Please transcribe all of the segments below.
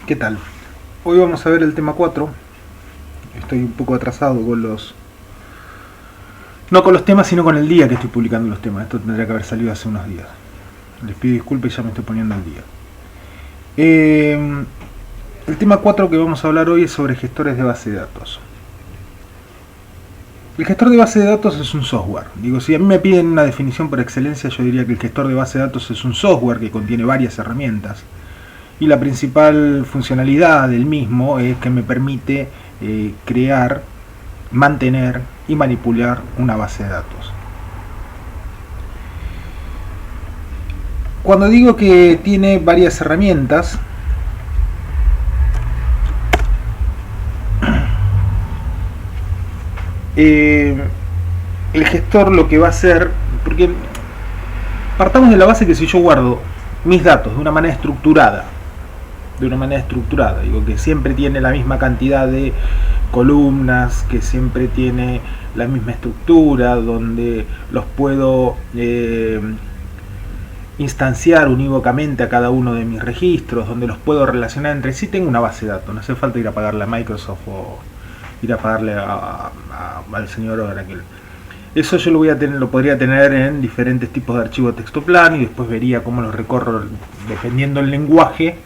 ¿Qué tal? Hoy vamos a ver el tema 4. Estoy un poco atrasado con los... No con los temas, sino con el día que estoy publicando los temas. Esto tendría que haber salido hace unos días. Les pido disculpas y ya me estoy poniendo al día. El tema 4 que vamos a hablar hoy es sobre gestores de base de datos. El gestor de base de datos es un software. Digo, si a mí me piden una definición por excelencia, yo diría que el gestor de base de datos es un software que contiene varias herramientas. Y la principal funcionalidad del mismo es que me permite crear, mantener y manipular una base de datos. Cuando digo que tiene varias herramientas, el gestor lo que va a hacer, porque partamos de la base que si yo guardo mis datos de una manera estructurada, digo que siempre tiene la misma cantidad de columnas, que siempre tiene la misma estructura, donde los puedo instanciar unívocamente a cada uno de mis registros, donde los puedo relacionar entre sí, tengo una base de datos. No hace falta ir a pagarle a Microsoft o ir a pagarle al señor Oracle. Eso yo lo podría tener en diferentes tipos de archivos de texto plano y después vería cómo los recorro dependiendo del lenguaje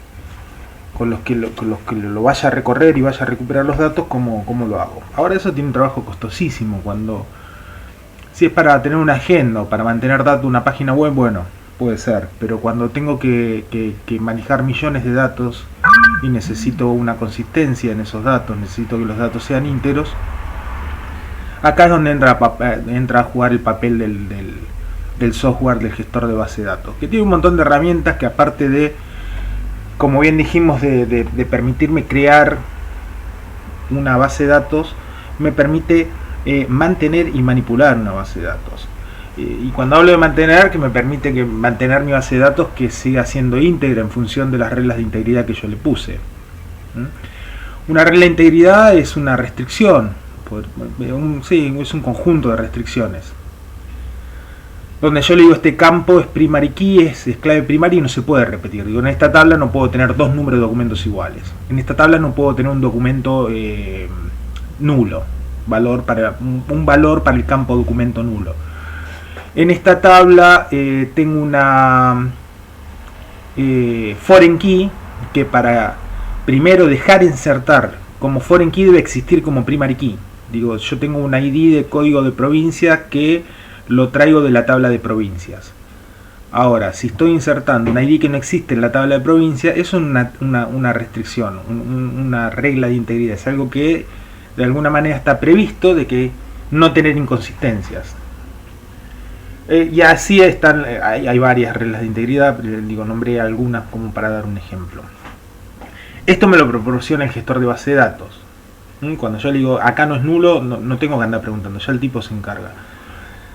con los que lo vaya a recorrer y vaya a recuperar los datos, cómo lo hago. Ahora eso tiene un trabajo costosísimo. Si es para tener una agenda o para mantener datos de una página web, bueno, puede ser, pero cuando tengo que manejar millones de datos y necesito una consistencia en esos datos, necesito que los datos sean íntegros, acá es donde entra a jugar el papel del software del gestor de base de datos, que tiene un montón de herramientas que, aparte de, como bien dijimos, de permitirme crear una base de datos, me permite mantener y manipular una base de datos. Y cuando hablo de mantener, que me permite mantener mi base de datos que siga siendo íntegra en función de las reglas de integridad que yo le puse. Una regla de integridad es una restricción, es un conjunto de restricciones, donde yo le digo este campo es primary key, es clave primaria y no se puede repetir. Digo, en esta tabla no puedo tener dos números de documentos iguales. En esta tabla no puedo tener un documento nulo, un valor para el campo documento nulo. En esta tabla tengo una foreign key que para primero dejar insertar como foreign key debe existir como primary key. Digo, yo tengo un ID de código de provincia que lo traigo de la tabla de provincias. Ahora, si estoy insertando un ID que no existe en la tabla de provincia, eso es una restricción, una regla de integridad. Es algo que de alguna manera está previsto de que no tener inconsistencias. Y así están, hay varias reglas de integridad, digo, nombré algunas como para dar un ejemplo. Esto me lo proporciona el gestor de base de datos. Cuando yo le digo acá no es nulo, no tengo que andar preguntando, ya el tipo se encarga.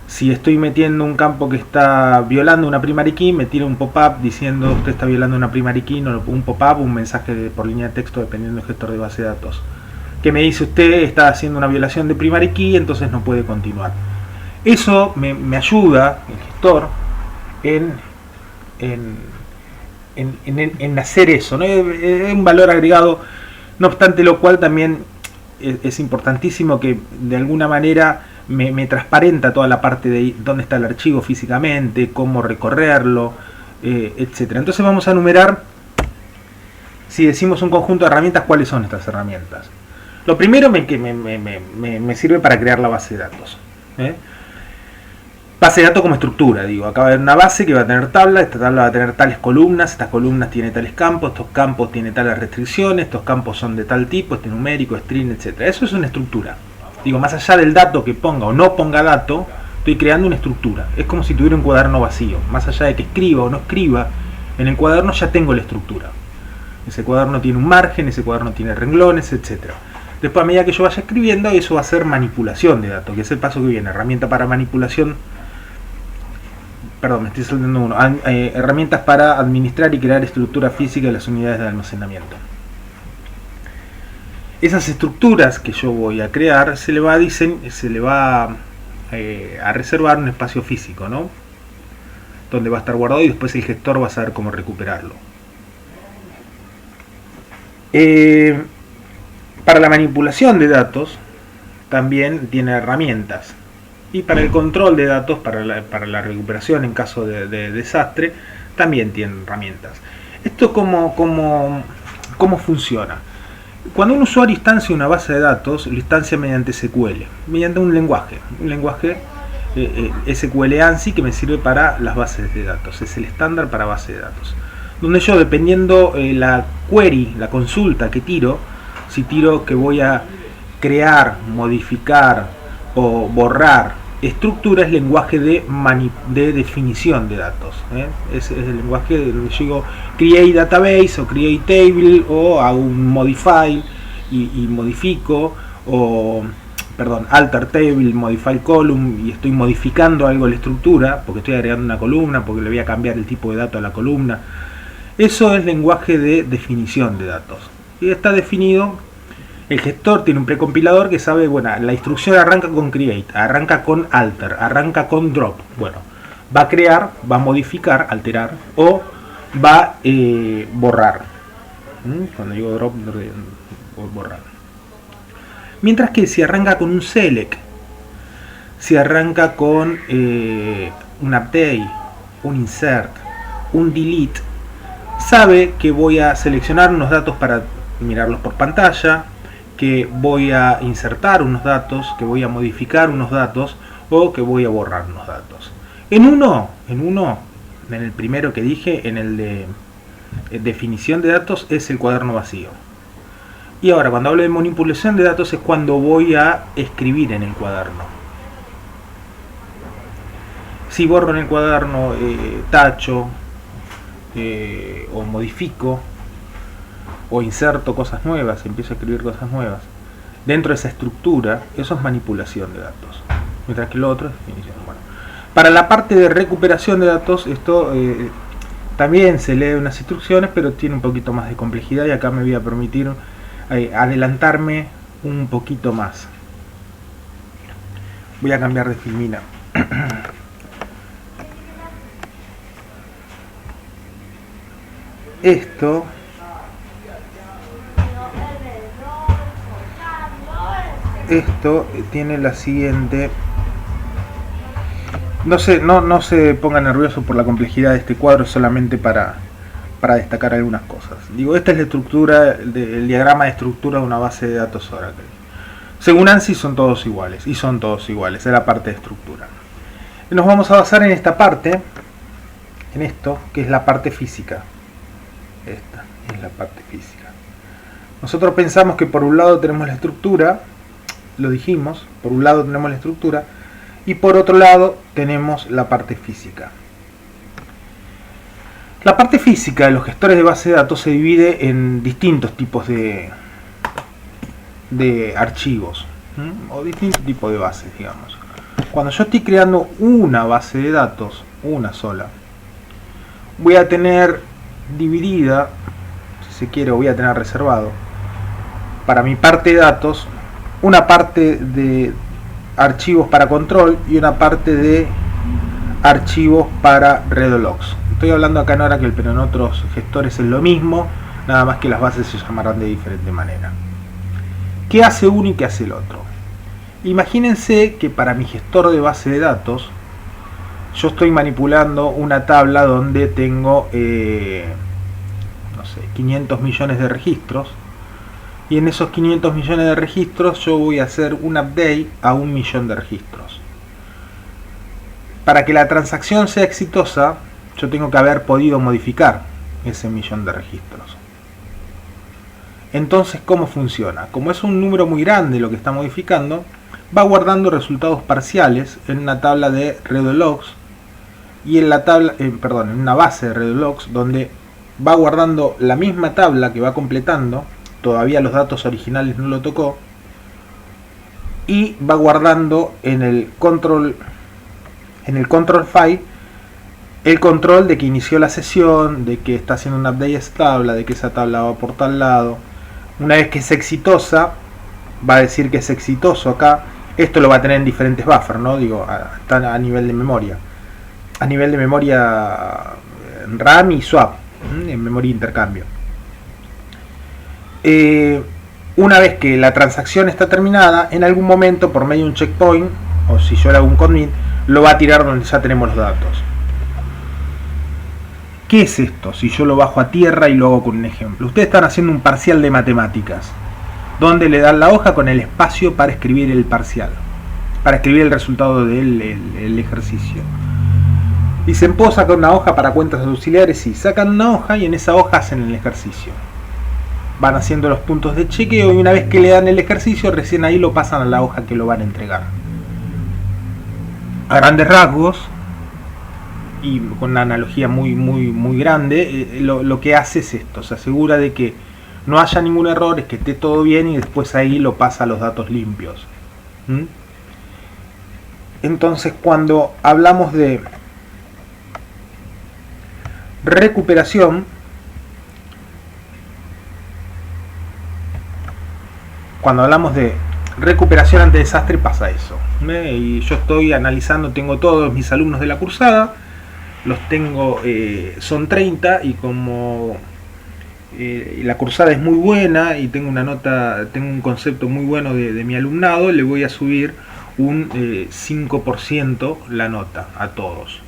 Si estoy metiendo un campo que está violando una primary key, me tira un pop-up diciendo usted está violando una primary key, un pop-up, un mensaje por línea de texto dependiendo del gestor de base de datos, que me dice usted está haciendo una violación de primary key, entonces no puede continuar. Eso me ayuda, el gestor, en hacer eso, ¿no? Es un valor agregado, no obstante lo cual también es importantísimo que de alguna manera me transparenta toda la parte de dónde está el archivo físicamente, cómo recorrerlo, etc. Entonces vamos a enumerar, si decimos un conjunto de herramientas, cuáles son estas herramientas. Lo primero me sirve para crear la base de datos. Base de datos como estructura, digo, acá va a haber una base que va a tener tabla, esta tabla va a tener tales columnas, estas columnas tienen tales campos, estos campos tienen tales restricciones, estos campos son de tal tipo, este numérico, string, etc. Eso es una estructura. Digo, más allá del dato que ponga o no ponga dato, estoy creando una estructura. Es como si tuviera un cuaderno vacío. Más allá de que escriba o no escriba, en el cuaderno ya tengo la estructura. Ese cuaderno tiene un margen, ese cuaderno tiene renglones, etc. Después, a medida que yo vaya escribiendo, eso va a ser manipulación de datos, que es el paso que viene. Herramienta para manipulación. Perdón, me estoy saltando uno. Herramientas para administrar y crear estructura física de las unidades de almacenamiento. Esas estructuras que yo voy a crear se le va a reservar un espacio físico, ¿no? Donde va a estar guardado y después el gestor va a saber cómo recuperarlo. Eh, para la manipulación de datos también tiene herramientas. Y para el control de datos, para la recuperación en caso de desastre, también tiene herramientas. ¿Esto cómo funciona? Cuando un usuario instancia una base de datos, lo instancia mediante SQL, mediante un lenguaje SQL ANSI, que me sirve para las bases de datos. Es el estándar para base de datos. Donde yo, dependiendo la query, la consulta que tiro, si tiro que voy a crear, modificar o borrar estructura, es lenguaje de definición de datos. Es el lenguaje donde yo digo create database o create table, o hago un modify y modifico, o perdón, alter table, modify column, y estoy modificando algo de la estructura porque estoy agregando una columna, porque le voy a cambiar el tipo de dato a la columna. Eso es lenguaje de definición de datos. Y está definido. El gestor tiene un precompilador que sabe, bueno, la instrucción arranca con create, arranca con alter, arranca con drop. Bueno, va a crear, va a modificar, alterar, o va a borrar. Cuando digo drop, borrar. Mientras que si arranca con un select, si arranca con un update, un insert, un delete, sabe que voy a seleccionar unos datos para mirarlos por pantalla, que voy a insertar unos datos, que voy a modificar unos datos, o que voy a borrar unos datos. En el primero que dije, en el de definición de datos, es el cuaderno vacío. Y ahora, cuando hablo de manipulación de datos, es cuando voy a escribir en el cuaderno. Si borro en el cuaderno, tacho, o modifico, o inserto cosas nuevas, empiezo a escribir cosas nuevas dentro de esa estructura, eso es manipulación de datos, mientras que lo otro es definición. Bueno, para la parte de recuperación de datos, esto también se lee unas instrucciones, pero tiene un poquito más de complejidad, y acá me voy a permitir adelantarme un poquito más. Voy a cambiar de filmina. Esto tiene la siguiente. No se ponga nervioso por la complejidad de este cuadro, solamente para destacar algunas cosas. Digo, esta es la estructura, el diagrama de estructura de una base de datos Oracle. Según ANSI son todos iguales, y son todos iguales, es la parte de estructura. Nos vamos a basar en esta parte, en esto, que es la parte física. Esta es la parte física. Nosotros pensamos que por un lado tenemos la estructura, lo dijimos, por un lado tenemos la estructura, y por otro lado tenemos la parte física. La parte física de los gestores de base de datos se divide en distintos tipos de archivos, o distintos tipos de bases, digamos. Cuando yo estoy creando una base de datos, una sola, voy a tener dividida, si se quiere, o voy a tener reservado para mi parte de datos una parte de archivos para control y una parte de archivos para readlogs. Estoy hablando acá en Oracle, pero en otros gestores es lo mismo, nada más que las bases se llamarán de diferente manera. ¿Qué hace uno y qué hace el otro? Imagínense que para mi gestor de base de datos yo estoy manipulando una tabla donde tengo 500 millones de registros, y en esos 500 millones de registros yo voy a hacer un update a 1 millón de registros. Para que la transacción sea exitosa, yo tengo que haber podido modificar ese millón de registros. Entonces, ¿cómo funciona? Como es un número muy grande lo que está modificando, va guardando resultados parciales en una tabla de readlogs, y en la tabla, en una base de readlogs, donde va guardando la misma tabla que va completando. Todavía los datos originales no lo tocó, y va guardando en el control file el control de que inició la sesión, de que está haciendo un update a esa tabla, de que esa tabla va por tal lado. Una vez que es exitosa, va a decir que es exitoso acá. Esto lo va a tener en diferentes buffers, ¿no? Digo, está a nivel de memoria. A nivel de memoria RAM y swap, en memoria intercambio. una vez que la transacción está terminada, en algún momento por medio de un checkpoint, o si yo le hago un commit, lo va a tirar donde ya tenemos los datos. ¿Qué es esto? Si yo lo bajo a tierra y lo hago con un ejemplo. Ustedes están haciendo un parcial de matemáticas, donde le dan la hoja con el espacio para escribir el parcial, para escribir el resultado del ejercicio. Dicen, ¿puedo sacar una hoja para cuentas auxiliares? Sí, sacan una hoja y en esa hoja hacen el ejercicio. Van haciendo los puntos de chequeo y una vez que le dan el ejercicio, recién ahí lo pasan a la hoja que lo van a entregar. A grandes rasgos, y con una analogía muy grande, lo que hace es esto: se asegura de que no haya ningún error, es que esté todo bien y después ahí lo pasa a los datos limpios. Entonces, cuando hablamos de recuperación, ante desastre, pasa eso. Y yo estoy analizando, tengo todos mis alumnos de la cursada, los tengo, son 30, y como la cursada es muy buena y tengo una nota, tengo un concepto muy bueno de mi alumnado, le voy a subir un 5% la nota a todos.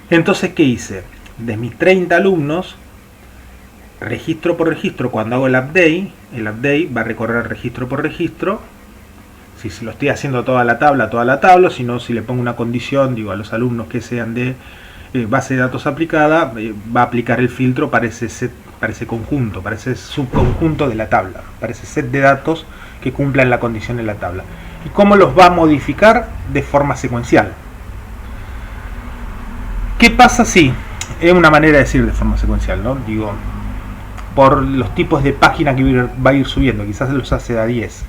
Entonces, ¿qué hice? De mis 30 alumnos, registro por registro, cuando hago el update va a recorrer registro por registro. Si lo estoy haciendo toda la tabla, si no, si le pongo una condición, digo a los alumnos que sean de base de datos aplicada, va a aplicar el filtro para ese set, para ese conjunto, para ese subconjunto de la tabla, para ese set de datos que cumplan la condición de la tabla. ¿Y cómo los va a modificar? De forma secuencial. ¿Qué pasa si? Es una manera de decir de forma secuencial, ¿no? Digo, por los tipos de página que va a ir subiendo, quizás los hace a 10.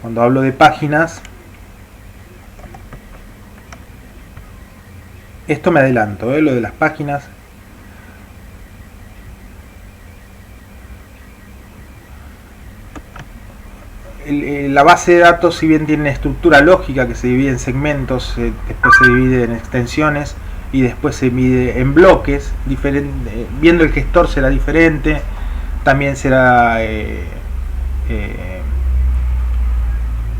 Cuando hablo de páginas, esto me adelanto, lo de las páginas. La base de datos, si bien tiene estructura lógica que se divide en segmentos, después se divide en extensiones y después se divide en bloques, viendo el gestor será diferente, también será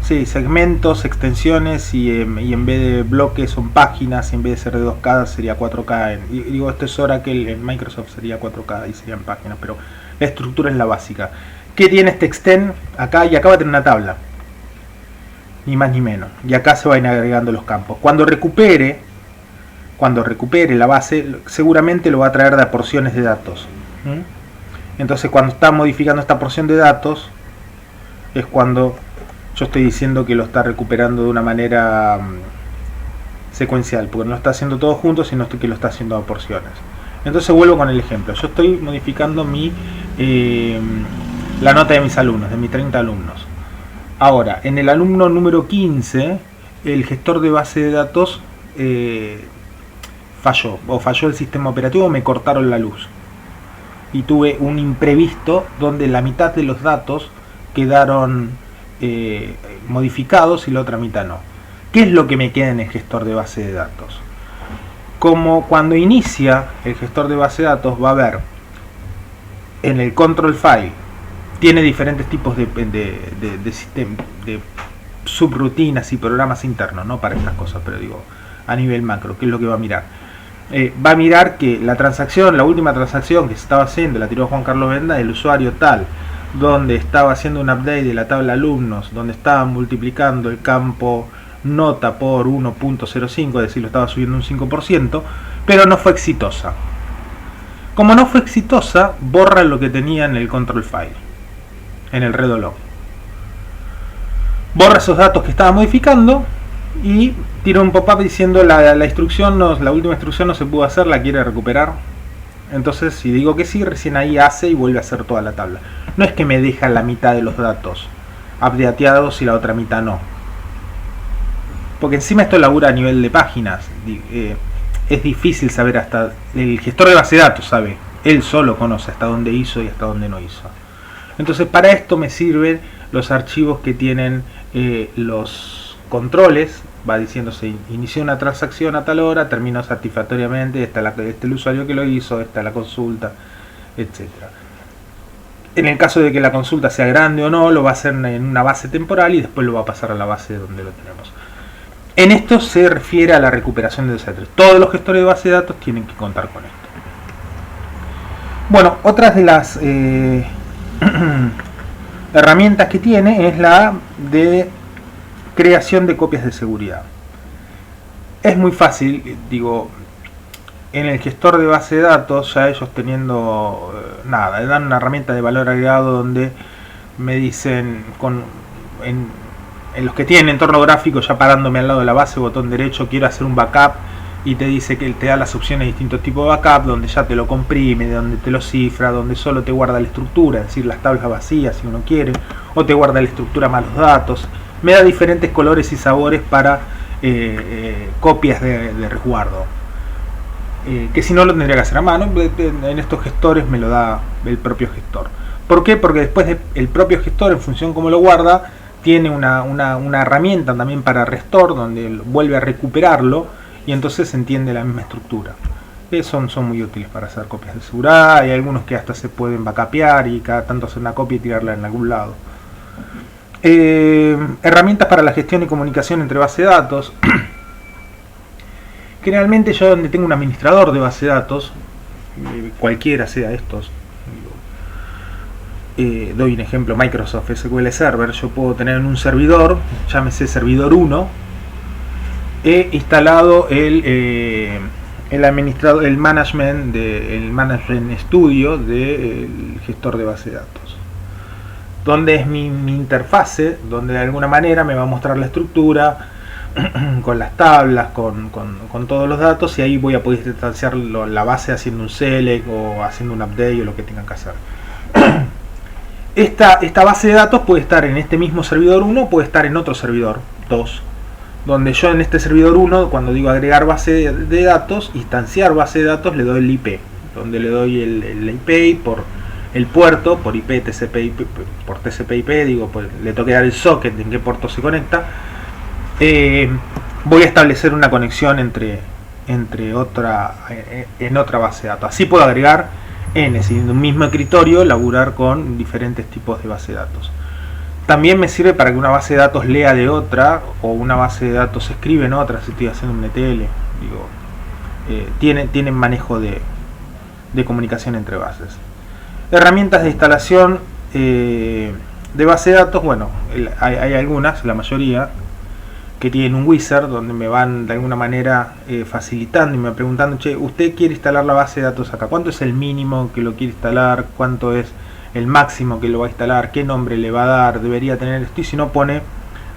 segmentos, extensiones, y en vez de bloques son páginas, y en vez de ser de 2K sería 4K. Digo, esto es Oracle, en Microsoft sería 4K y serían páginas, pero la estructura es la básica. ¿Qué tiene este extend acá? Y acá va a tener una tabla, ni más ni menos, y acá se van agregando los campos. Cuando recupere la base, seguramente lo va a traer de porciones de datos. Entonces, cuando está modificando esta porción de datos, es cuando yo estoy diciendo que lo está recuperando de una manera secuencial, porque no lo está haciendo todo junto, sino que lo está haciendo a porciones. Entonces vuelvo con el ejemplo. Yo estoy modificando la nota de mis alumnos, de mis 30 alumnos. Ahora, en el alumno número 15, el gestor de base de datos falló el sistema operativo, me cortaron la luz. Y tuve un imprevisto donde la mitad de los datos quedaron modificados y la otra mitad no. ¿Qué es lo que me queda en el gestor de base de datos? Como cuando inicia el gestor de base de datos, va a ver en el control file, tiene diferentes tipos de subrutinas y programas internos, no para estas cosas, pero digo a nivel macro, ¿qué es lo que va a mirar? Va a mirar que la transacción, la última transacción que se estaba haciendo, la tiró Juan Carlos Venda, el usuario tal, donde estaba haciendo un update de la tabla alumnos, donde estaba multiplicando el campo nota por 1.05, es decir, lo estaba subiendo un 5%, pero no fue exitosa. Como no fue exitosa, borra lo que tenía en el control file, en el redo log. Borra esos datos que estaba modificando y tira un pop-up diciendo la última instrucción no se pudo hacer, la quiere recuperar. Entonces, si digo que sí, recién ahí hace y vuelve a hacer toda la tabla. No es que me deja la mitad de los datos updateados y la otra mitad no. Porque encima esto labura a nivel de páginas. Es difícil saber hasta... El gestor de base de datos sabe. Él solo conoce hasta dónde hizo y hasta dónde no hizo. Entonces, para esto me sirven los archivos que tienen los controles. Va diciendo, se inició una transacción a tal hora, terminó satisfactoriamente, está el usuario que lo hizo, está la consulta, etc. En el caso de que la consulta sea grande o no, lo va a hacer en una base temporal y después lo va a pasar a la base donde lo tenemos. En esto se refiere a la recuperación de desastres. Todos los gestores de base de datos tienen que contar con esto. Bueno, otras de las herramientas que tiene es la de creación de copias de seguridad. Es muy fácil, digo, en el gestor de base de datos, ya ellos teniendo nada, dan una herramienta de valor agregado donde me dicen, en los que tienen entorno gráfico, ya parándome al lado de la base, botón derecho, quiero hacer un backup, y te dice que te da las opciones de distintos tipos de backup, donde ya te lo comprime, donde te lo cifra, donde solo te guarda la estructura, es decir, las tablas vacías si uno quiere, o te guarda la estructura más los datos. Me da diferentes colores y sabores para copias de resguardo, que si no lo tendría que hacer a mano. En estos gestores me lo da el propio gestor. ¿Por qué? Porque después el propio gestor, en función como lo guarda, tiene una herramienta también para restore, donde vuelve a recuperarlo y entonces se entiende la misma estructura. Son muy útiles para hacer copias de seguridad. Hay algunos que hasta se pueden backupear y cada tanto hacer una copia y tirarla en algún lado. Herramientas para la gestión y comunicación entre bases de datos. Generalmente yo, donde tengo un administrador de base de datos, cualquiera sea estos, doy un ejemplo, Microsoft SQL Server, yo puedo tener en un servidor, llámese servidor 1, he instalado el administrador, el management studio del gestor de base de datos, donde es mi interfase, donde de alguna manera me va a mostrar la estructura con las tablas, con todos los datos, y ahí voy a poder instanciar la base haciendo un select o haciendo un update o lo que tengan que hacer. Esta base de datos puede estar en este mismo servidor 1, puede estar en otro servidor 2, donde yo en este servidor 1, cuando digo agregar base de datos, instanciar base de datos, le doy el IP, donde le doy el IP por el puerto, por IP, TCP/IP, por TCP/IP, digo, pues, le tengo que dar el socket en qué puerto se conecta. Voy a establecer una conexión en otra base de datos. Así puedo agregar en un mismo escritorio, laburar con diferentes tipos de base de datos. También me sirve para que una base de datos lea de otra, o una base de datos escribe en otra, si estoy haciendo un ETL. Tienen manejo de comunicación entre bases. Herramientas de instalación de base de datos, bueno, hay algunas, la mayoría, que tienen un wizard donde me van de alguna manera facilitando y me preguntando, che, ¿usted quiere instalar la base de datos acá? ¿Cuánto es el mínimo que lo quiere instalar? ¿Cuánto es el máximo que lo va a instalar? ¿Qué nombre le va a dar? Debería tener esto, y si no, pone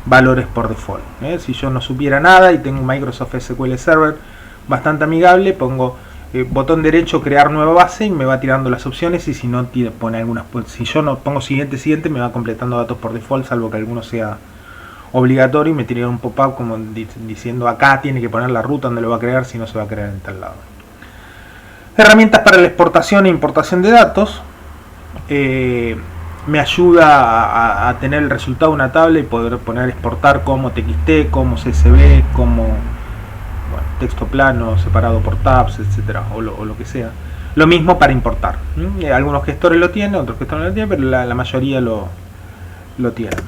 valores por default. Si yo no supiera nada y tengo un Microsoft SQL Server bastante amigable, pongo botón derecho, crear nueva base, y me va tirando las opciones, y si no, pone algunas. Si yo no pongo siguiente, me va completando datos por default, salvo que alguno sea obligatorio, y me tiraría un pop-up como diciendo acá tiene que poner la ruta donde lo va a crear, si no se va a crear en tal lado. Herramientas para la exportación e importación de datos. Me ayuda a tener el resultado de una tabla y poder poner exportar como TXT, como CSV, como texto plano separado por tabs, etcétera, o lo que sea. Lo mismo para importar. Algunos gestores lo tienen, otros gestores no lo tienen, pero la mayoría lo tienen.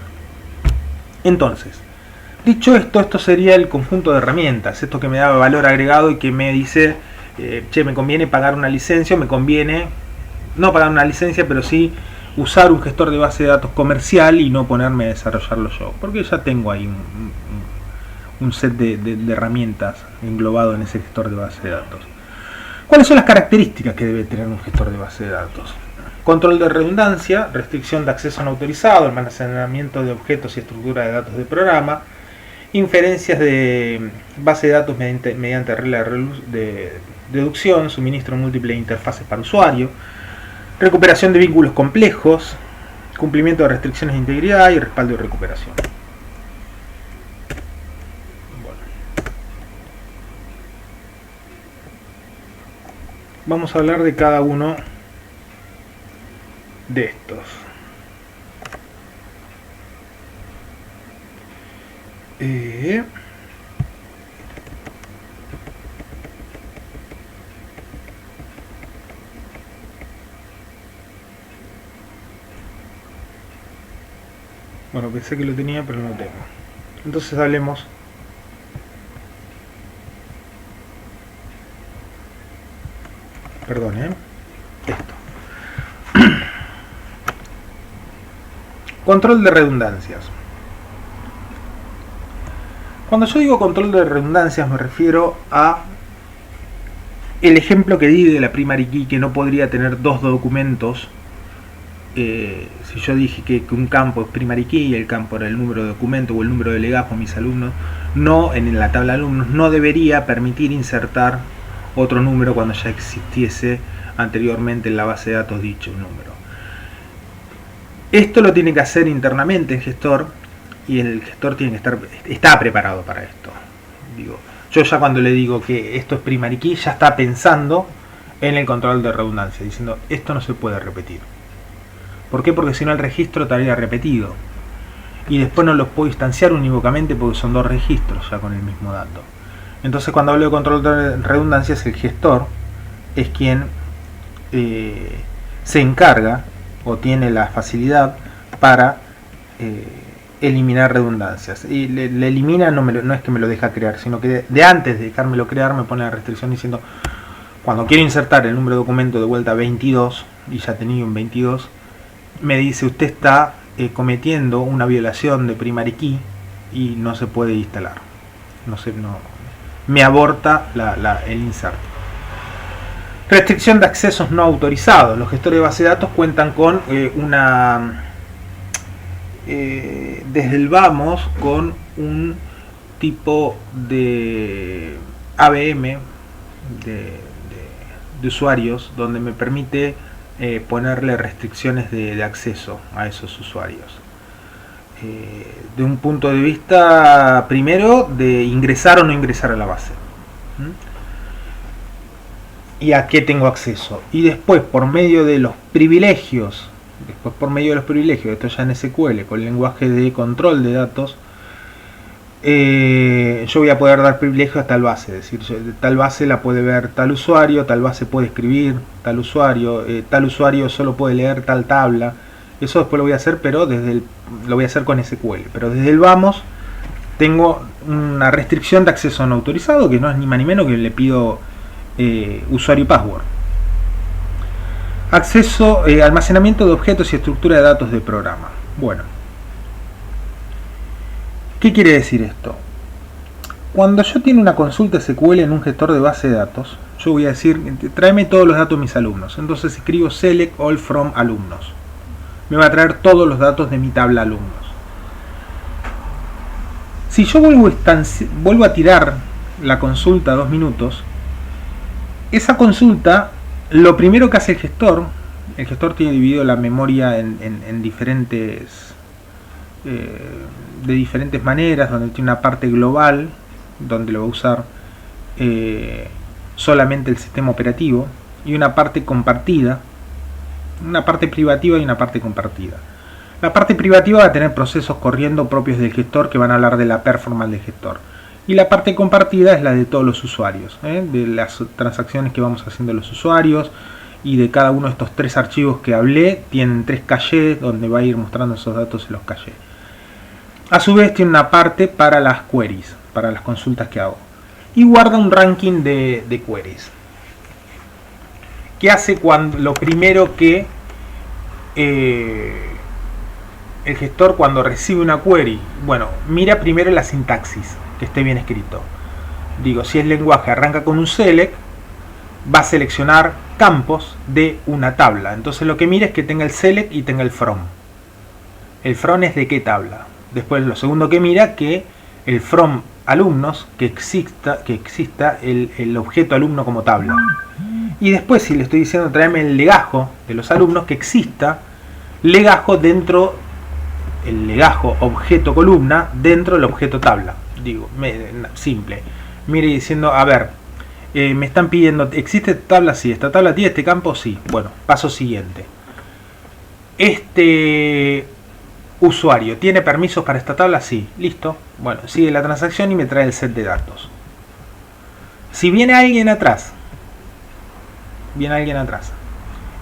Entonces, dicho esto sería el conjunto de herramientas, esto que me da valor agregado y que me dice, che, me conviene pagar una licencia, me conviene no pagar una licencia, pero sí usar un gestor de base de datos comercial y no ponerme a desarrollarlo yo, porque ya tengo ahí un set de herramientas englobado en ese gestor de base de datos. ¿Cuáles son las características que debe tener un gestor de base de datos? Control de redundancia, restricción de acceso no autorizado, almacenamiento de objetos y estructura de datos de programa, inferencias de base de datos mediante regla de deducción, suministro múltiple de interfaces para usuario, recuperación de vínculos complejos, cumplimiento de restricciones de integridad y respaldo de recuperación. Bueno. Vamos a hablar de cada uno de estos. Bueno, pensé que lo tenía, pero no lo tengo. Entonces hablemos perdón, esto. Control de redundancias. Cuando yo digo control de redundancias me refiero a el ejemplo que di de la primary key, que no podría tener dos documentos. Si yo dije que un campo es primary key y el campo era el número de documento o el número de legajo, mis alumnos, no, en la tabla de alumnos no debería permitir insertar otro número cuando ya existiese anteriormente en la base de datos dicho número. Esto lo tiene que hacer internamente el gestor, y el gestor tiene que está preparado para esto. Digo, yo ya cuando le digo que esto es primary key, ya está pensando en el control de redundancia, diciendo esto no se puede repetir. ¿Por qué? Porque si no el registro estaría repetido y después no los puedo instanciar unívocamente porque son dos registros ya con el mismo dato. Entonces cuando hablo de control de redundancias, el gestor es quien se encarga o tiene la facilidad para eliminar redundancias. Y le elimina, no es que me lo deja crear, sino que de antes de dejármelo crear me pone la restricción diciendo, cuando quiero insertar el número de documento de vuelta 22 y ya tenía un 22, me dice usted está cometiendo una violación de primary key y no se puede instalar. No me aborta el inserto. Restricción de accesos no autorizados. Los gestores de base de datos cuentan con desde el vamos con un tipo de ABM de usuarios donde me permite ponerle restricciones de acceso a esos usuarios. De un punto de vista primero de ingresar o no ingresar a la base. ¿Y a qué tengo acceso? Y después por medio de los privilegios, esto ya en SQL, con el lenguaje de control de datos, yo voy a poder dar privilegios a tal base, es decir, tal base la puede ver tal usuario, tal base puede escribir tal usuario solo puede leer tal tabla. Eso después lo voy a hacer, pero lo voy a hacer con SQL, pero desde el vamos tengo una restricción de acceso no autorizado, que no es ni más ni menos que le pido usuario y password. Acceso, almacenamiento de objetos y estructura de datos de programa. Bueno, ¿qué quiere decir esto? Cuando yo tengo una consulta SQL en un gestor de base de datos, yo voy a decir, tráeme todos los datos de mis alumnos. Entonces escribo select all from alumnos. Me va a traer todos los datos de mi tabla alumnos. Si yo vuelvo a tirar la consulta 2 minutos, esa consulta, lo primero que hace el gestor tiene dividido la memoria en diferentes de diferentes maneras, donde tiene una parte global, donde lo va a usar solamente el sistema operativo, y una parte compartida, una parte privativa y una parte compartida. La parte privativa va a tener procesos corriendo propios del gestor que van a hablar de la performance del gestor. Y la parte compartida es la de todos los usuarios, de las transacciones que vamos haciendo los usuarios, y de cada uno de estos 3 archivos que hablé, tienen 3 cachés donde va a ir mostrando esos datos en los cachés. A su vez tiene una parte para las queries, para las consultas que hago. Y guarda un ranking de queries. ¿Qué hace cuando lo primero que el gestor cuando recibe una query? Bueno, mira primero la sintaxis, que esté bien escrito. Digo, si el lenguaje arranca con un select, va a seleccionar campos de una tabla. Entonces lo que mira es que tenga el select y tenga el from. El from es de qué tabla. Después lo segundo que mira, que el from alumnos, que exista el objeto alumno como tabla. Y después, si le estoy diciendo tráeme el legajo de los alumnos, que exista legajo dentro, el legajo objeto columna dentro del objeto tabla. Digo, simple. Mire diciendo, a ver, me están pidiendo, ¿existe tabla? Sí. ¿Esta tabla tiene este campo? Sí. Bueno, paso siguiente. Este usuario ¿tiene permisos para esta tabla? Sí. Listo. Bueno, sigue la transacción y me trae el set de datos. Si viene alguien atrás,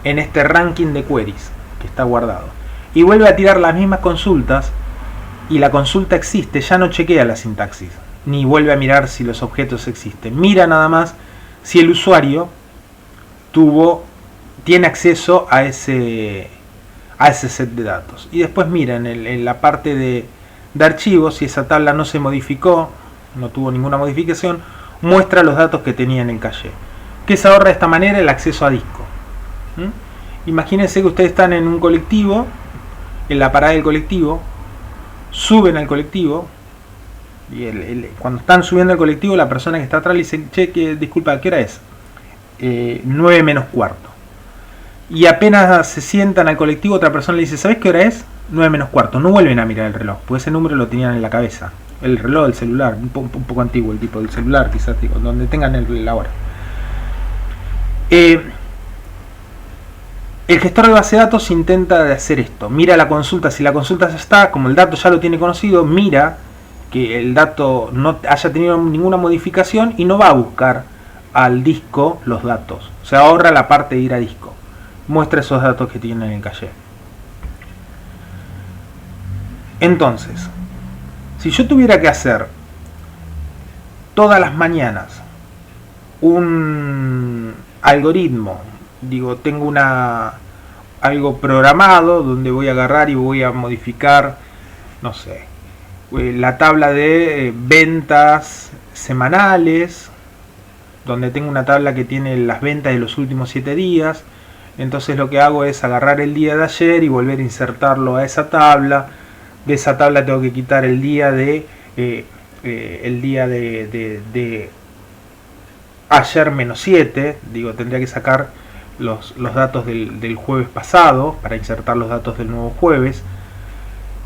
en este ranking de queries que está guardado, y vuelve a tirar las mismas consultas, y la consulta existe, ya no chequea la sintaxis, ni vuelve a mirar si los objetos existen. Mira nada más si el usuario tiene acceso a ese set de datos. Y después mira en la parte de archivos, si esa tabla no se modificó, no tuvo ninguna modificación, muestra los datos que tenía en el caché. Que se ahorra de esta manera el acceso a disco. Imagínense que ustedes están en un colectivo, en la parada del colectivo, suben al colectivo, y cuando están subiendo al colectivo, la persona que está atrás le dice, che, disculpa, ¿qué hora es? 9 menos cuarto. Y apenas se sientan al colectivo, otra persona le dice, ¿sabes qué hora es? 9 menos cuarto. No vuelven a mirar el reloj, porque ese número lo tenían en la cabeza. El reloj del celular, un poco antiguo, el tipo del celular, quizás, donde tengan la hora. El gestor de base de datos intenta hacer esto. Mira la consulta, si la consulta ya está, como el dato ya lo tiene conocido, mira que el dato no haya tenido ninguna modificación y no va a buscar al disco los datos. Se ahorra la parte de ir a disco. Muestra esos datos que tiene en el caché. Entonces, si yo tuviera que hacer todas las mañanas un algoritmo, tengo algo programado donde voy a agarrar y voy a modificar, no sé, la tabla de ventas semanales, donde tengo una tabla que tiene las ventas de los últimos 7 días. Entonces lo que hago es agarrar el día de ayer y volver a insertarlo a esa tabla. De esa tabla tengo que quitar el día de ayer menos 7. Tendría que sacar los datos del jueves pasado para insertar los datos del nuevo jueves.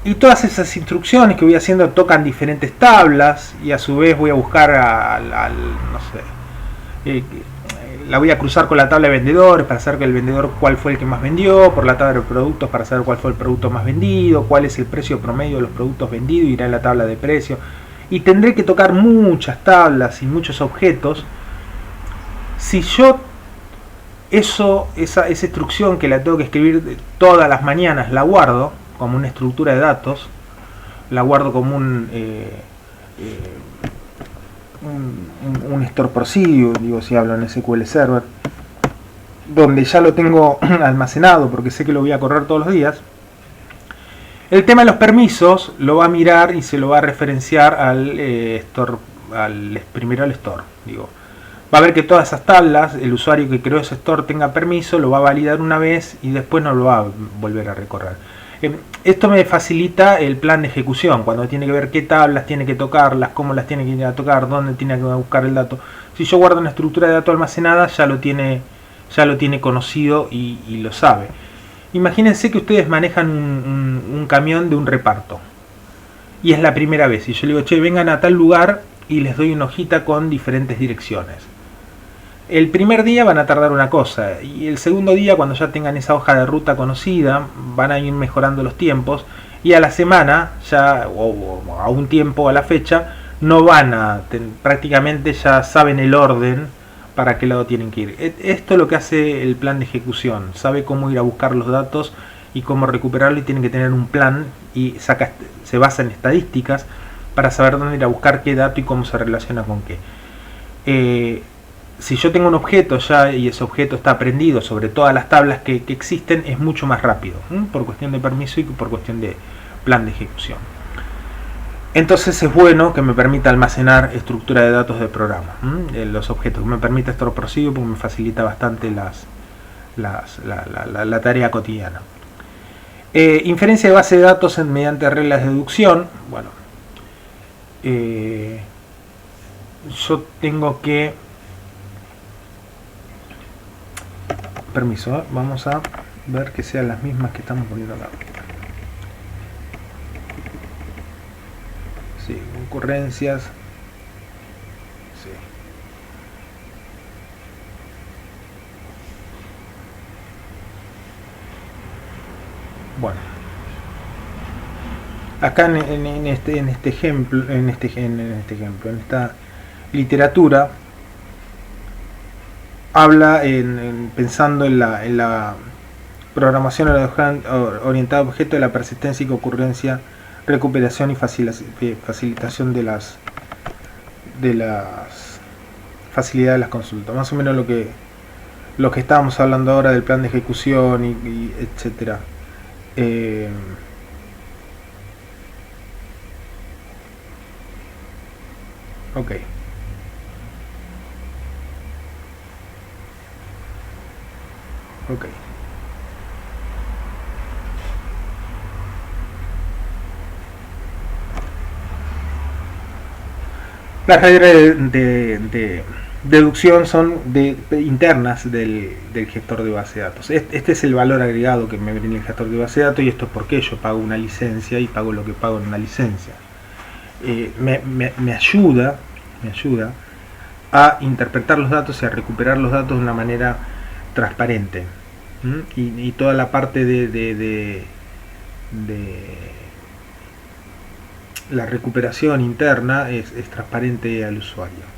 Y todas esas instrucciones que voy haciendo tocan diferentes tablas y a su vez voy a buscar no sé, la voy a cruzar con la tabla de vendedores para saber que el vendedor cuál fue el que más vendió, por la tabla de productos para saber cuál fue el producto más vendido, cuál es el precio promedio de los productos vendidos, irá en la tabla de precio. Y tendré que tocar muchas tablas y muchos objetos. Si yo esa instrucción que la tengo que escribir todas las mañanas la guardo como una estructura de datos, la guardo como un store procedure, si hablo en SQL Server, donde ya lo tengo almacenado porque sé que lo voy a correr todos los días. El tema de los permisos lo va a mirar y se lo va a referenciar al store, primero al store. Va a ver que todas esas tablas, el usuario que creó ese store tenga permiso, lo va a validar una vez y después no lo va a volver a recorrer. Esto me facilita el plan de ejecución, cuando tiene que ver qué tablas tiene que tocarlas, cómo las tiene que ir a tocar, dónde tiene que buscar el dato. Si yo guardo una estructura de datos almacenada, ya lo tiene conocido y lo sabe. Imagínense que ustedes manejan un camión de un reparto y es la primera vez y yo le digo, che, vengan a tal lugar y les doy una hojita con diferentes direcciones. El primer día van a tardar una cosa y el segundo día, cuando ya tengan esa hoja de ruta conocida, van a ir mejorando los tiempos y a la semana ya, o a un tiempo a la fecha, no van a prácticamente ya saben el orden para qué lado tienen que ir. Esto es lo que hace el plan de ejecución, sabe cómo ir a buscar los datos y cómo recuperarlo, y tienen que tener un plan y se basa en estadísticas para saber dónde ir a buscar qué dato y cómo se relaciona con qué. Si yo tengo un objeto ya y ese objeto está aprendido sobre todas las tablas que existen, es mucho más rápido, por cuestión de permiso y por cuestión de plan de ejecución. Entonces es bueno que me permita almacenar estructura de datos de programa, los objetos, que me permita estar procedure porque me facilita bastante la tarea cotidiana. Inferencia de base de datos mediante reglas de deducción. Bueno, yo tengo que... Permiso, vamos a ver que sean las mismas que estamos poniendo acá. Sí, concurrencias. Sí. Bueno. Acá en este ejemplo, en esta literatura, habla pensando en la programación orientada a objetos, de la persistencia y concurrencia recuperación y facilitación de las facilidades de las consultas. Más o menos lo que estábamos hablando ahora del plan de ejecución y etcétera. Ok. Ok. Las reglas de deducción son internas del gestor de base de datos. Este es el valor agregado que me brinda el gestor de base de datos, y esto es porque yo pago una licencia y pago lo que pago en una licencia. Me ayuda a interpretar los datos y a recuperar los datos de una manera transparente. Y toda la parte de la recuperación interna es transparente al usuario.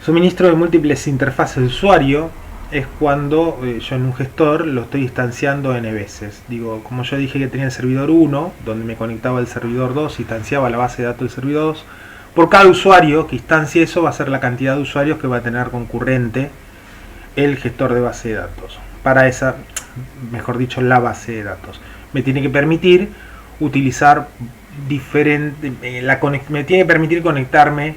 Suministro de múltiples interfaces de usuario es cuando yo en un gestor lo estoy instanciando n veces. Digo, como yo dije que tenía el servidor 1, donde me conectaba al servidor 2, instanciaba la base de datos del servidor 2. Por cada usuario que instancie eso va a ser la cantidad de usuarios que va a tener concurrente el gestor de base de datos. Para esa, mejor dicho, la base de datos. Me tiene que permitir utilizar me tiene que permitir conectarme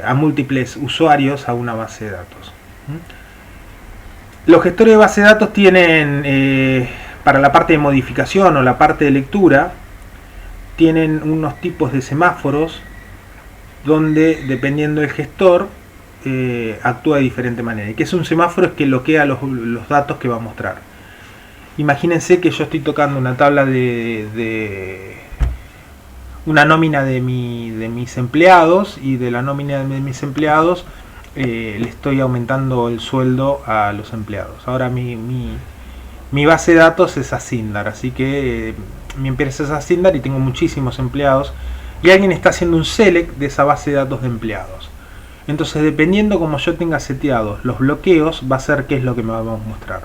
a múltiples usuarios a una base de datos. Los gestores de base de datos tienen, para la parte de modificación o la parte de lectura, tienen unos tipos de semáforos donde, dependiendo del gestor, actúa de diferente manera. ¿Y qué es un semáforo? Es que bloquea los datos que va a mostrar. Imagínense que yo estoy tocando una tabla una nómina de mis empleados, y de la nómina de mis empleados le estoy aumentando el sueldo a los empleados. Ahora mi base de datos es Ascindar, así que mi empresa es Ascindar y tengo muchísimos empleados, y alguien está haciendo un select de esa base de datos de empleados. Entonces, dependiendo como yo tenga seteados los bloqueos, va a ser qué es lo que me va a mostrar.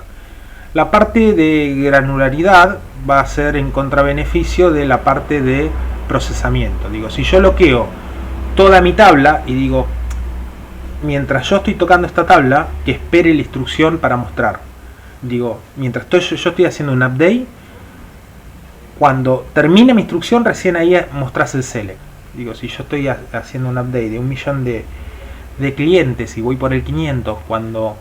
La parte de granularidad va a ser en contrabeneficio de la parte de procesamiento. Digo, si yo bloqueo toda mi tabla y digo, mientras yo estoy tocando esta tabla, que espere la instrucción para mostrar. Digo, mientras yo estoy haciendo un update, cuando termine mi instrucción, recién ahí mostrás el select. Digo, si yo estoy haciendo un update de 1.000.000 de clientes y voy por el 500, cuando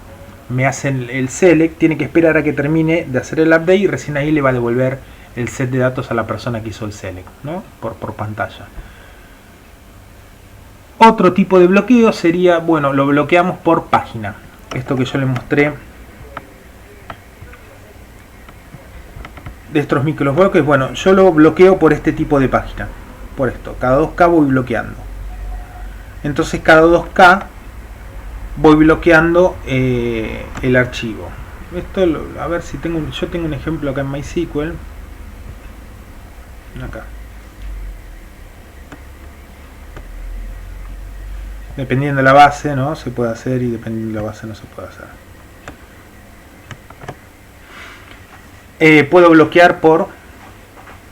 me hacen el select, tiene que esperar a que termine de hacer el update y recién ahí le va a devolver el set de datos a la persona que hizo el select, ¿no? por pantalla. Otro tipo de bloqueo sería, bueno, lo bloqueamos por página. Esto que yo les mostré de estos microbloques, bueno, yo lo bloqueo por este tipo de página. Por esto, cada 2K voy bloqueando. Entonces cada 2K voy bloqueando el archivo. Esto, a ver si yo tengo un ejemplo acá en MySQL. Acá. Dependiendo de la base, ¿no? Se puede hacer, y dependiendo de la base no se puede hacer. Puedo bloquear por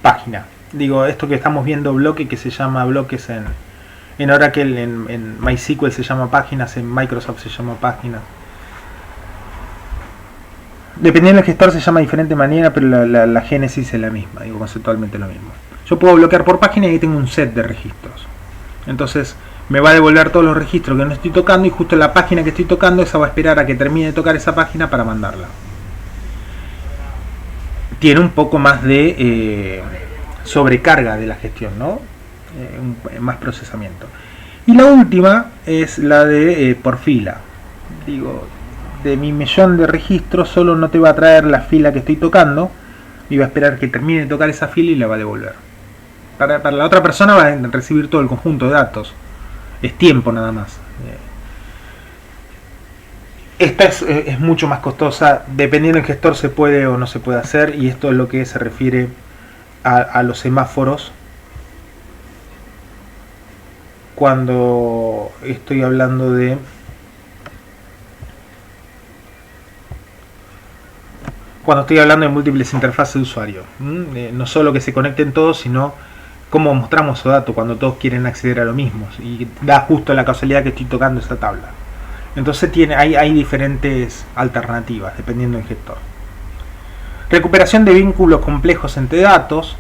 página. Digo, esto que estamos viendo bloque, que se llama bloques en Oracle, en MySQL se llama páginas, en Microsoft se llama páginas. Dependiendo del gestor se llama de diferente manera, pero la génesis es la misma, digo, conceptualmente lo mismo. Yo puedo bloquear por página y ahí tengo un set de registros. Entonces me va a devolver todos los registros que no estoy tocando, y justo la página que estoy tocando, esa va a esperar a que termine de tocar esa página para mandarla. Tiene un poco más de sobrecarga de la gestión, ¿no? Más procesamiento. Y la última es la de por fila. Digo, de mi 1.000.000 de registros solo no te va a traer la fila que estoy tocando, y va a esperar que termine de tocar esa fila y la va a devolver. Para la otra persona va a recibir todo el conjunto de datos. Es tiempo nada más. Esta es mucho más costosa. Dependiendo del gestor se puede o no se puede hacer, y esto es lo que se refiere a los semáforos. Cuando estoy hablando de cuando estoy hablando de múltiples interfaces de usuario. No solo que se conecten todos, sino cómo mostramos esos datos cuando todos quieren acceder a lo mismo. Y da justo la casualidad que estoy tocando esa tabla. Entonces hay diferentes alternativas dependiendo del gestor. Recuperación de vínculos complejos entre datos.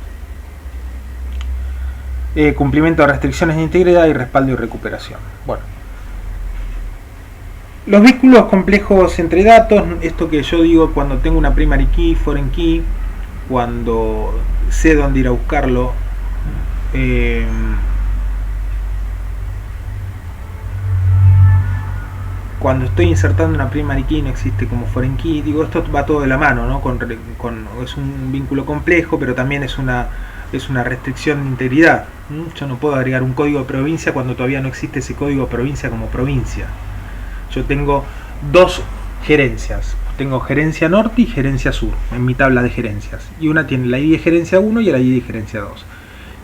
Cumplimiento de restricciones de integridad y respaldo y recuperación. Bueno. Los vínculos complejos entre datos, esto que yo digo cuando tengo una primary key, foreign key, cuando sé dónde ir a buscarlo, cuando estoy insertando una primary key no existe como foreign key, digo, esto va todo de la mano, ¿no? Es un vínculo complejo, pero también es una restricción de integridad. Yo no puedo agregar un código de provincia cuando todavía no existe ese código de provincia como provincia. Yo tengo dos gerencias. Tengo gerencia norte y gerencia sur en mi tabla de gerencias. Y una tiene la ID de gerencia 1 y el ID de gerencia 2.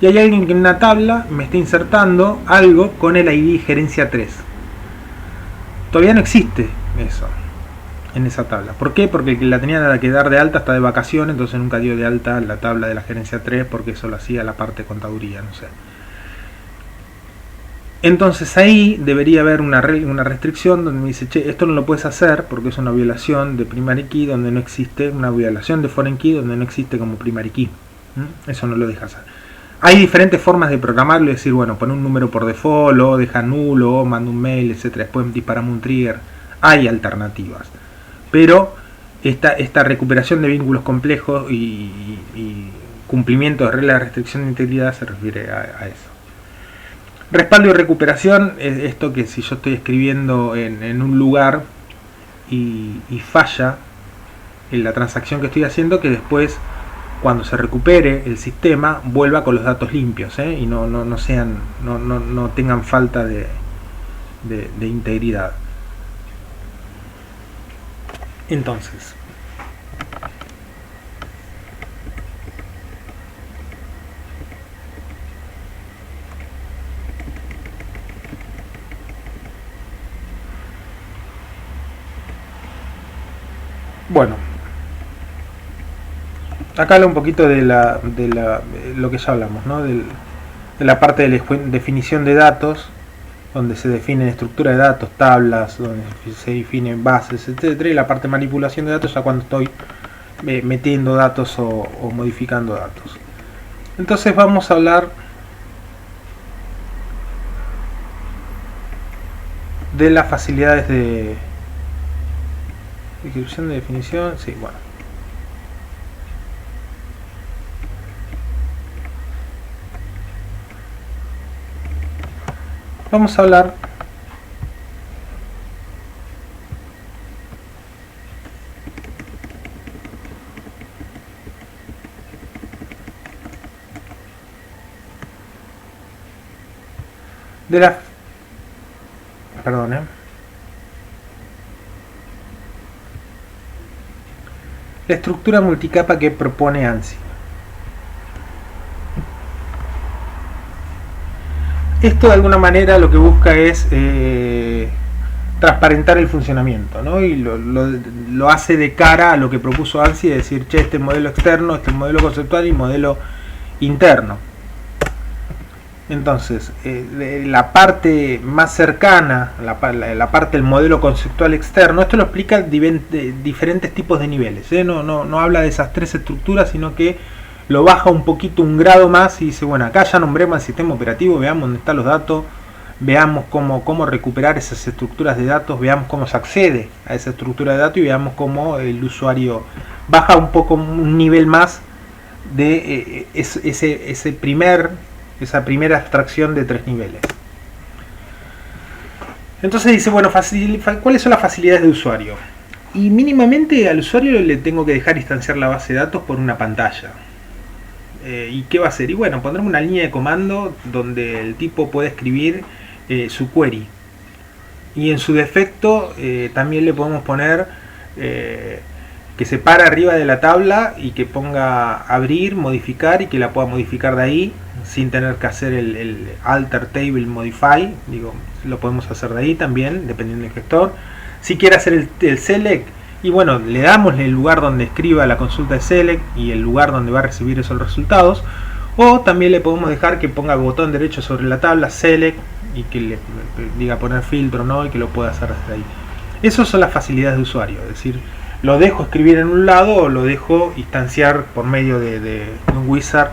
Y hay alguien que en una tabla me está insertando algo con el ID de gerencia 3. Todavía no existe eso en esa tabla. ¿Por qué? Porque el que la tenía que dar de alta está de vacaciones, entonces nunca dio de alta la tabla de la gerencia 3 porque eso lo hacía la parte de contaduría, no sé. Entonces ahí debería haber una restricción donde me dice, che, esto no lo puedes hacer porque es una violación de primary key donde no existe, una violación de foreign key donde no existe como primary key. Eso no lo deja hacer. Hay diferentes formas de programarlo y decir, bueno, pon un número por default, o deja nulo, o manda un mail, etcétera. Después disparamos un trigger. Hay alternativas. Pero esta recuperación de vínculos complejos y cumplimiento de reglas de restricción de integridad se refiere a eso. Respaldo y recuperación es esto que si yo estoy escribiendo en un lugar y falla en la transacción que estoy haciendo, que después cuando se recupere el sistema vuelva con los datos limpios, y no tengan falta de integridad. Entonces, bueno, acá habla un poquito de lo que ya hablamos, ¿no? De la parte de la definición de datos, donde se definen estructuras de datos, tablas, donde se definen bases, etcétera, y la parte de manipulación de datos ya cuando estoy metiendo datos o modificando datos. Entonces vamos a hablar de las facilidades de descripción de definición. Sí, bueno. Vamos a hablar de la la estructura multicapa que propone ANSI. Esto de alguna manera lo que busca es transparentar el funcionamiento, ¿no? Y lo hace de cara a lo que propuso ANSI, de decir, che, este es modelo externo, este es modelo conceptual y modelo interno. Entonces, la parte más cercana, la parte del modelo conceptual externo, esto lo explica diferentes tipos de niveles, no habla de esas tres estructuras, sino que lo baja un poquito, un grado más, y dice, bueno, acá ya nombremos el sistema operativo, veamos dónde están los datos, veamos cómo recuperar esas estructuras de datos, veamos cómo se accede a esa estructura de datos y veamos cómo el usuario baja un poco, un nivel más de esa primera abstracción de tres niveles. Entonces dice, bueno, ¿cuáles son las facilidades de usuario? Y mínimamente al usuario le tengo que dejar instanciar la base de datos por una pantalla. ¿Y qué va a hacer? Y bueno, pondremos una línea de comando donde el tipo puede escribir su query. Y en su defecto también le podemos poner que se para arriba de la tabla y que ponga abrir, modificar, y que la pueda modificar de ahí sin tener que hacer el alter table modify. Digo, lo podemos hacer de ahí también, dependiendo del gestor. Si quiere hacer el select, y bueno, le damos el lugar donde escriba la consulta de select y el lugar donde va a recibir esos resultados, o también le podemos dejar que ponga el botón derecho sobre la tabla select y que le diga poner filtro, ¿no? Y que lo pueda hacer desde ahí. Esas son las facilidades de usuario, es decir, lo dejo escribir en un lado o lo dejo instanciar por medio de un wizard,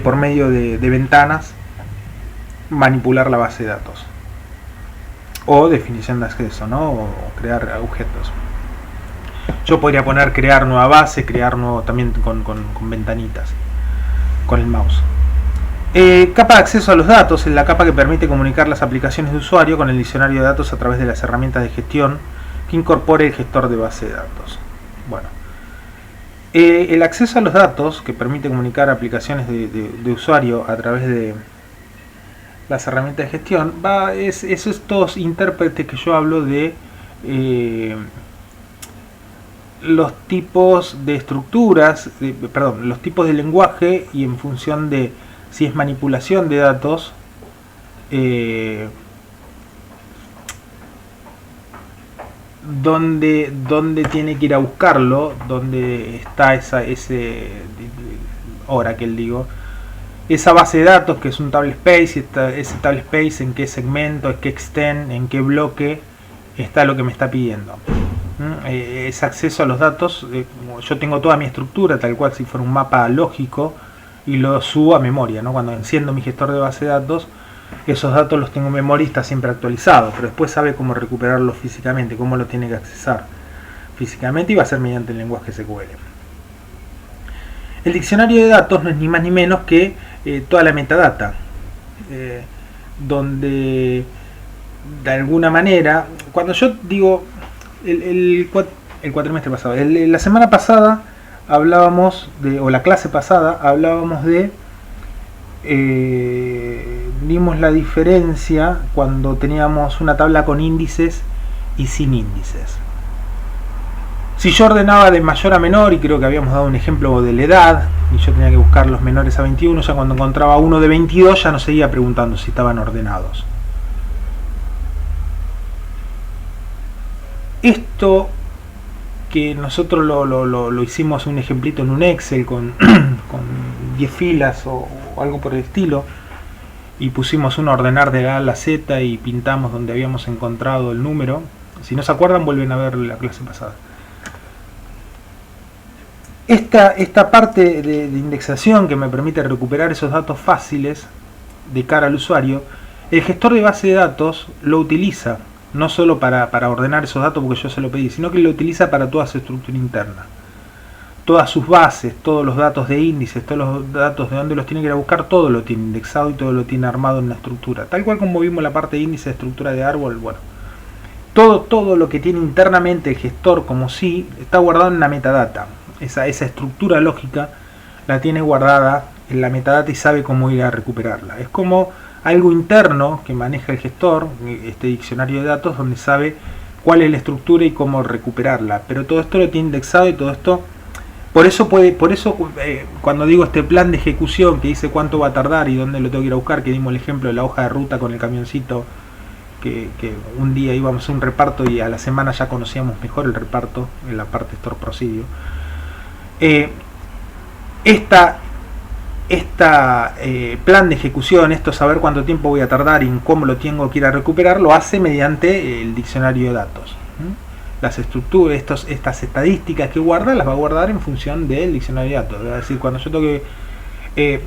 por medio de ventanas, manipular la base de datos o definición de acceso, ¿no? O crear objetos. Yo podría poner crear nueva base, crear nuevo también con ventanitas, con el mouse. Capa de acceso a los datos es la capa que permite comunicar las aplicaciones de usuario con el diccionario de datos a través de las herramientas de gestión que incorpore el gestor de base de datos. Bueno, el acceso a los datos que permite comunicar aplicaciones de usuario a través de las herramientas de gestión es estos intérpretes que yo hablo de los tipos de estructuras, los tipos de lenguaje, y en función de si es manipulación de datos, dónde tiene que ir a buscarlo, dónde está ese Oracle, digo, esa base de datos que es un table space, ese table space en qué segmento, en qué extend, en qué bloque está lo que me está pidiendo. Es acceso a los datos. Yo tengo toda mi estructura tal cual si fuera un mapa lógico y lo subo a memoria, ¿no? Cuando enciendo mi gestor de base de datos, esos datos los tengo en memoria y está siempre actualizado, pero después sabe cómo recuperarlo físicamente, cómo lo tiene que accesar físicamente, y va a ser mediante el lenguaje SQL. El diccionario de datos no es ni más ni menos que toda la metadata, donde de alguna manera, cuando yo digo el cuatrimestre pasado, la semana pasada hablábamos o la clase pasada hablábamos vimos la diferencia cuando teníamos una tabla con índices y sin índices. Si yo ordenaba de mayor a menor, y creo que habíamos dado un ejemplo de la edad, y yo tenía que buscar los menores a 21, ya cuando encontraba uno de 22 ya no seguía preguntando si estaban ordenados. Esto que nosotros lo hicimos un ejemplito en un Excel con 10 filas o algo por el estilo, y pusimos un ordenar de la A a la Z y pintamos donde habíamos encontrado el número. Si no se acuerdan, vuelven a ver la clase pasada. Esta parte de indexación que me permite recuperar esos datos fáciles de cara al usuario, el gestor de base de datos lo utiliza no solo para ordenar esos datos porque yo se lo pedí, sino que lo utiliza para toda su estructura interna. Todas sus bases, todos los datos de índices, todos los datos de dónde los tiene que ir a buscar, todo lo tiene indexado y todo lo tiene armado en una estructura. Tal cual como vimos la parte de índice, estructura de árbol, bueno. Todo lo que tiene internamente el gestor como sí está guardado en la metadata. Esa estructura lógica la tiene guardada en la metadata y sabe cómo ir a recuperarla. Es como algo interno que maneja el gestor, este diccionario de datos, donde sabe cuál es la estructura y cómo recuperarla. Pero todo esto lo tiene indexado y todo esto... Por eso cuando digo este plan de ejecución que dice cuánto va a tardar y dónde lo tengo que ir a buscar, que dimos el ejemplo de la hoja de ruta con el camioncito, que un día íbamos a hacer un reparto y a la semana ya conocíamos mejor el reparto en la parte store prosidio. Esta plan de ejecución, esto saber cuánto tiempo voy a tardar y cómo lo tengo que ir a recuperar, lo hace mediante el diccionario de datos. Las estructuras, estas estadísticas que guarda, las va a guardar en función del diccionario de datos. Es decir, cuando yo tengo que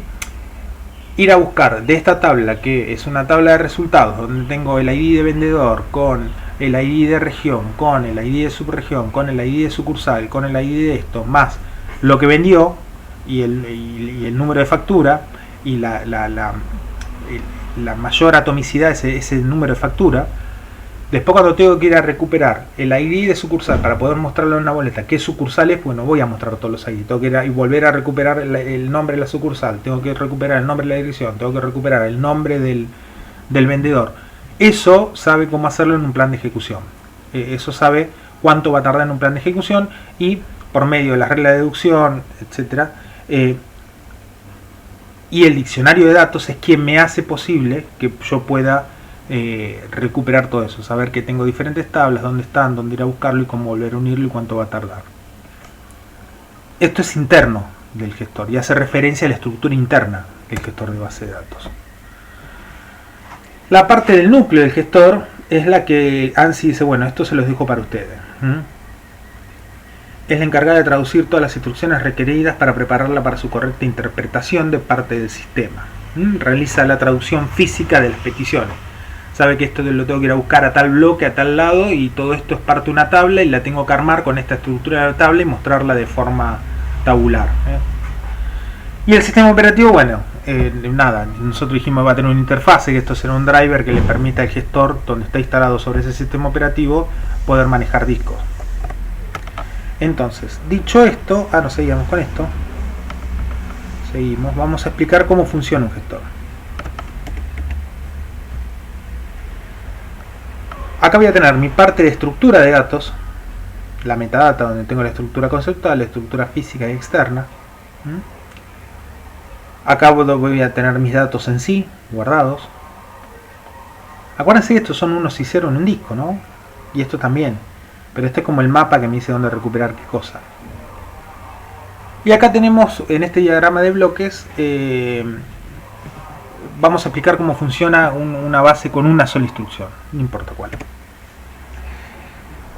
ir a buscar de esta tabla, que es una tabla de resultados, donde tengo el ID de vendedor, con el ID de región, con el ID de subregión, con el ID de sucursal, con el ID de esto, más lo que vendió, y el número de factura, y la mayor atomicidad ese número de factura. Después, cuando tengo que ir a recuperar el ID de sucursal para poder mostrarlo en una boleta, ¿qué sucursal es? Pues no voy a mostrar todos los ID. Tengo que ir a volver a recuperar el nombre de la sucursal, tengo que recuperar el nombre de la dirección, tengo que recuperar el nombre del vendedor. Eso sabe cómo hacerlo en un plan de ejecución. Eso sabe cuánto va a tardar en un plan de ejecución, y por medio de la regla de deducción, etcétera, y el diccionario de datos es quien me hace posible que yo pueda recuperar todo eso, saber que tengo diferentes tablas, dónde están, dónde ir a buscarlo y cómo volver a unirlo y cuánto va a tardar. Esto es interno del gestor y hace referencia a la estructura interna del gestor de base de datos. La parte del núcleo del gestor es la que ANSI dice, bueno, esto se los dejo para ustedes. Es la encargada de traducir todas las instrucciones requeridas para prepararla para su correcta interpretación de parte del sistema. Realiza la traducción física de las peticiones. Sabe que esto lo tengo que ir a buscar a tal bloque, a tal lado, y todo esto es parte de una tabla y la tengo que armar con esta estructura de la tabla y mostrarla de forma tabular. Y el sistema operativo, bueno, nada, nosotros dijimos va a tener una interfase, que esto será un driver que le permita al gestor, donde está instalado sobre ese sistema operativo, poder manejar discos. Entonces, dicho esto, no seguimos con esto. Seguimos, vamos a explicar cómo funciona un gestor. Acá voy a tener mi parte de estructura de datos, la metadata donde tengo la estructura conceptual, la estructura física y externa. Acá voy a tener mis datos en sí, guardados. Acuérdense que estos son unos y ceros en un disco, ¿no? Y esto también. Pero este es como el mapa que me dice dónde recuperar qué cosa. Y acá tenemos, en este diagrama de bloques, vamos a explicar cómo funciona una base con una sola instrucción, no importa cuál.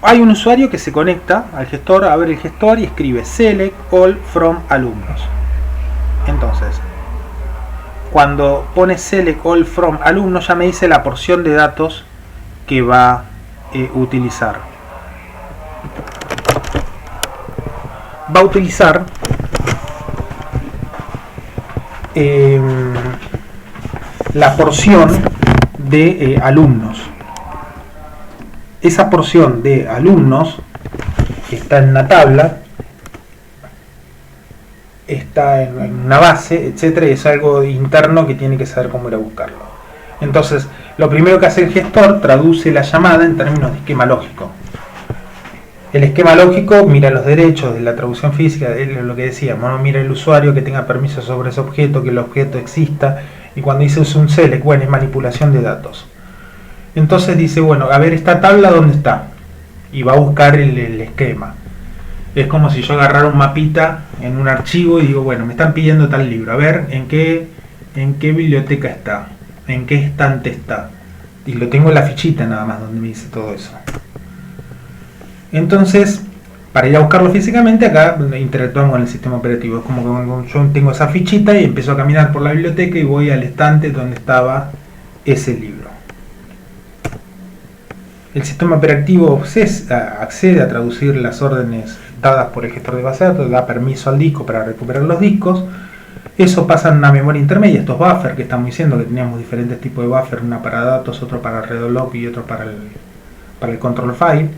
Hay un usuario que se conecta al gestor, abre el gestor y escribe select all from alumnos. Entonces, cuando pone select all from alumnos ya me dice la porción de datos que va a utilizar. Va a utilizar la porción de alumnos. Esa porción de alumnos está en una tabla, está en una base, etcétera, y es algo interno que tiene que saber cómo ir a buscarlo. Entonces, lo primero que hace el gestor, traduce la llamada en términos de esquema lógico. El esquema lógico mira los derechos de la traducción física, de lo que decíamos, ¿no? Mira el usuario que tenga permiso sobre ese objeto, que el objeto exista, y cuando dice es un select, bueno, es manipulación de datos. Entonces dice, bueno, a ver esta tabla dónde está, y va a buscar el esquema. Es como si yo agarrara un mapita en un archivo y digo, bueno, me están pidiendo tal libro, a ver en qué biblioteca está, en qué estante está, y lo tengo en la fichita nada más donde me dice todo eso. Entonces, para ir a buscarlo físicamente, acá interactuamos con el sistema operativo. Es como que yo tengo esa fichita y empiezo a caminar por la biblioteca y voy al estante donde estaba ese libro. El sistema operativo accede a traducir las órdenes dadas por el gestor de base de datos, da permiso al disco para recuperar los discos. Eso pasa en una memoria intermedia, estos buffers que estamos diciendo que teníamos diferentes tipos de buffer, una para datos, otro para redo-log y otro para el control file.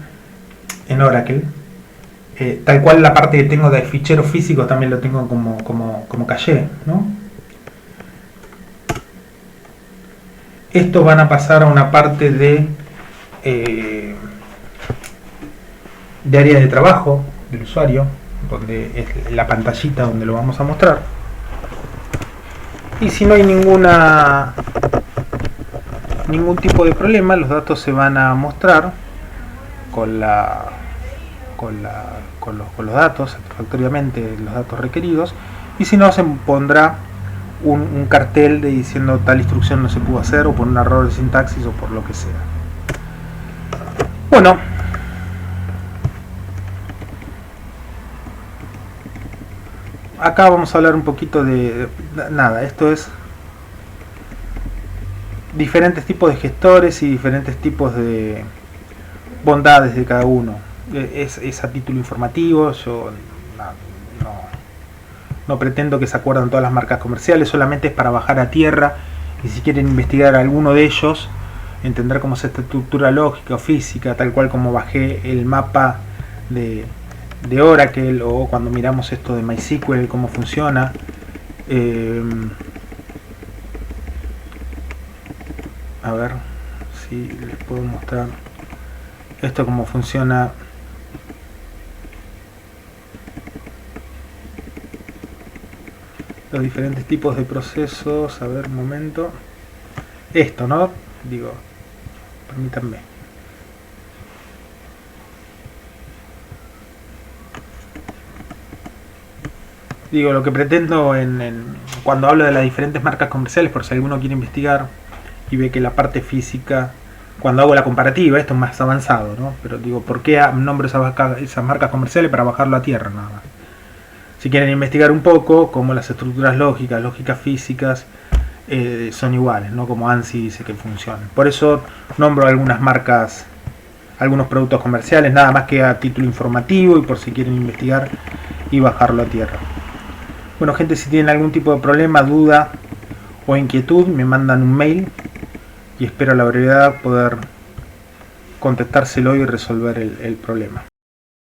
En Oracle, tal cual la parte que tengo de ficheros físicos también lo tengo como caché, ¿no? Estos van a pasar a una parte de área de trabajo del usuario, donde es la pantallita donde lo vamos a mostrar. Y si no hay ningún tipo de problema, los datos se van a mostrar con los datos, satisfactoriamente los datos requeridos, y si no se pondrá un cartel diciendo tal instrucción no se pudo hacer, o por un error de sintaxis o por lo que sea. Bueno, acá vamos a hablar un poquito de nada, esto es diferentes tipos de gestores y diferentes tipos de bondades de cada uno. Es a título informativo, yo no pretendo que se acuerden todas las marcas comerciales, solamente es para bajar a tierra y si quieren investigar alguno de ellos, entender cómo es esta estructura lógica o física, tal cual como bajé el mapa de Oracle, o cuando miramos esto de MySQL, cómo funciona. A ver si les puedo mostrar esto cómo funciona. Los diferentes tipos de procesos. A ver, un momento. Esto, ¿no? Digo, Permítanme. Digo, lo que pretendo cuando hablo de las diferentes marcas comerciales, por si alguno quiere investigar y ve que la parte física, cuando hago la comparativa, esto es más avanzado, ¿no? Pero digo, ¿por qué nombro esas marcas comerciales? Para bajarlo a tierra, nada más. Si quieren investigar un poco, como las estructuras lógicas físicas, son iguales, ¿no? Como ANSI dice que funcionan. Por eso nombro algunas marcas, algunos productos comerciales, nada más que a título informativo y por si quieren investigar y bajarlo a tierra. Bueno, gente, si tienen algún tipo de problema, duda o inquietud, me mandan un mail y espero a la brevedad poder contestárselo y resolver el problema.